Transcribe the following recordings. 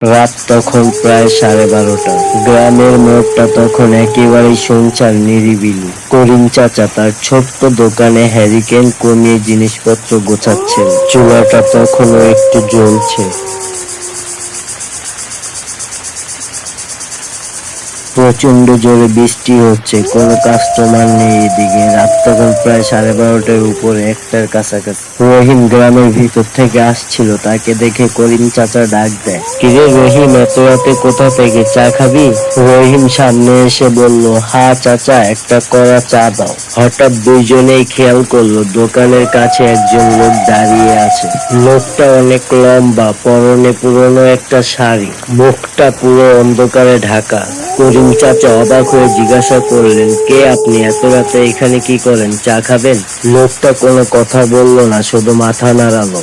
রাত তখন প্রায় 12:30। গ্রামের মোড়টা তখন একেবারেই শুনশান নিরিবিলি। করিম চাচা তার ছোট্ট দোকানে হ্যারিকেন কমিয়ে জিনিসপত্র গোছাচ্ছেন। চুলাটা তখনও একটু জ্বলছে। প্রচন্ড জোরে বৃষ্টি হচ্ছে, কোনো কাস্টমার নেই এদিকে। রাত তখন প্রায় 12:30-এর উপরে, একটার কাছাকাছি। রহিম গ্রামের ভিতর থেকে আসছিল। তাকে দেখে করিম চাচা ডাক দেয়, কিরে রহিম, এত রাতে কোথা থেকে? চা খাবি? রহিম সামনে এসে বলল, হ্যাঁ চাচা, একটা কড়া চা দাও। হঠাৎ দুইজনেই খেয়াল করলো দোকানের কাছে একজন লোক দাঁড়িয়ে আছে। লোকটা অনেক লম্বা, পরনে পুরনো একটা শাড়ি, মুখটা পুরো অন্ধকারে ঢাকা। করিম চাচা অবাক হয়ে জিজ্ঞাসা করলেন, কে আপনি? এত রাতে এখানে কি করেন? চা খাবেন? লোকটা কোনো কথা বলল না, শুধু মাথা নাড়ালো।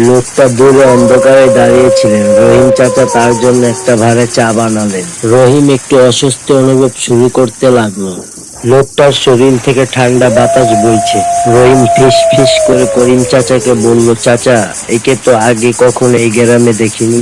লোকটা দূরে অন্ধকারে দাঁড়িয়েছিলেন। রহিম চাচা তার জন্য একটা ভারে চা বানালেন। রহিম একটু অস্বস্তি অনুভব শুরু করতে লাগলো। লোকটার শরীর থেকে ঠান্ডা বাতাস বইছে। রহিম ফিস ফিস করে করিম চাচাকে বলল, চাচা, একে তো আগে কখনো এই গ্রামে দেখিনি।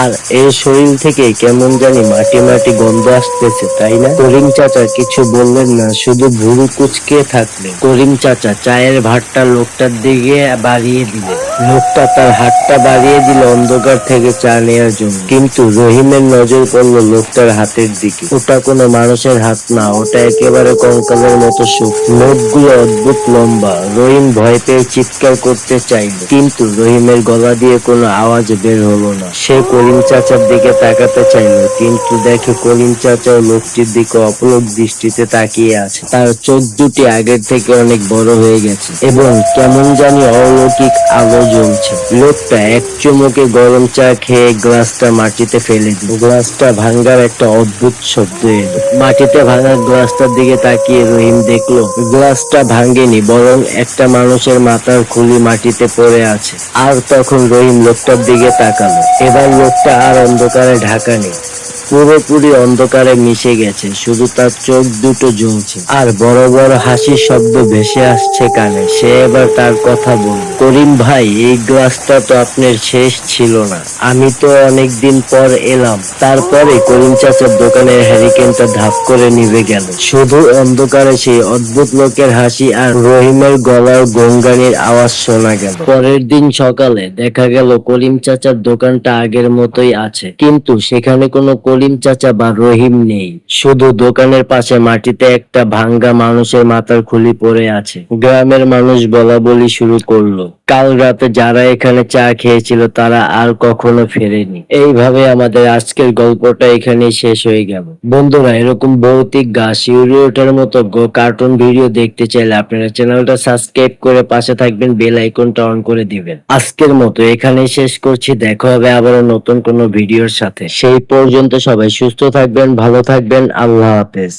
আর এর শরীর থেকে কেমন জানি মাটি মাটি গন্ধ আসতেছে, তাই না? করিম চাচা কিছু বললেন না, শুধু ভুরু কুচকে থাকলেন। করিম চাচা চায়ের ভাতটা লোকটার দিকে বাড়িয়ে দিলেন। লোকটা তার হাতটা বাড়িয়ে দিল অন্ধকার থেকে চা নেওয়ার জন্য। কিন্তু রহিমের নজর পড়ল লোকটার হাতের দিকে। ওটা কোনো মানুষের হাত না, ওটা একেবারে কঙ্কালের মতো সুখ। নখগুলো অদ্ভুত লম্বা। রহিম ভয় পেয়ে চিৎকার করতে চাইল, কিন্তু রহিমের গলা দিয়ে কোনো আওয়াজ বের হলো না। সে করিম চাচার দিকে তাকাতে চাইল, কিন্তু দেখে করিম চাচাও লোকটির দিকে অপলক দৃষ্টিতে তাকিয়ে আছে। তার চোখ দুটি আগের থেকে অনেক বড় হয়ে গেছে এবং কেমন জানি অলৌকিক আলো জ্বলছে। লোকটা এক চুমুকে গরম চা খেয়ে গ্লাসটা মাটিতে ফেলে দিল। গ্লাসটা ভাঙ্গার একটা অদ্ভুত শব্দ এলো। মাটিতে ভাঙা গ্লাসটার দিকে তাকিয়ে রহিম দেখলো গ্লাসটা ভাঙ্গেনি, বরং একটা মানুষের মাথার খুলি মাটিতে পড়ে আছে। আর তখন রহিম লোকটার দিকে তাকালো। এবার লোকটা আর অন্ধকারে ঢাকা নেই, পুরোপুরি অন্ধকারে মিশে গেছে। শুধু তার চোখ দুটো জ্বলছে আর বড় বড় হাসির শব্দ ভেসে আসছে কানে। সে এবার তার কথা বলল, করিম ভাই, এই গ্লাসটা তো আপনার শেষ ছিল না। আমি তো অনেকদিন পর এলাম। তারপরে করিম চাচার দোকানের হ্যারিকেনটা ধাপ করে নিভে গেল। শুধু অন্ধকারে সেই অদ্ভুত লোকের হাসি আর রহিমের গলার গঙ্গানির আওয়াজ শোনা গেল। পরের দিন সকালে দেখা গেল করিম চাচার দোকানটা আগের মতোই আছে, কিন্তু সেখানে কোনো করিম চাচা বা রহিম নেই। শুধু দোকানের পাশে মাটিতে একটা ভাঙ্গা মানুষের মাথার খুলি পড়ে আছে। গ্রামের মানুষ বলা বলি শুরু করলো, কাল রাতে যারা এখানে চা খেয়েছিল তারা আর কখনো ফেরেনি। এইভাবে আমাদের আজকের গল্পটা এখানেই শেষ হয়ে গেল। বন্ধুরা, এরকম ভৌতিক শিউরে ওঠার মতো কার্টুন ভিডিও দেখতে চাইলে আপনারা চ্যানেলটা সাবস্ক্রাইব করে পাশে থাকবেন, বেল আইকনটা অন করে দিবেন। আজকের মতো এখানেই শেষ করছি। দেখা হবে আবার নতুন কোনো ভিডিওর সাথে। সেই পর্যন্ত সবাই সুস্থ থাকবেন, ভালো থাকবেন। আল্লাহ হাফেজ।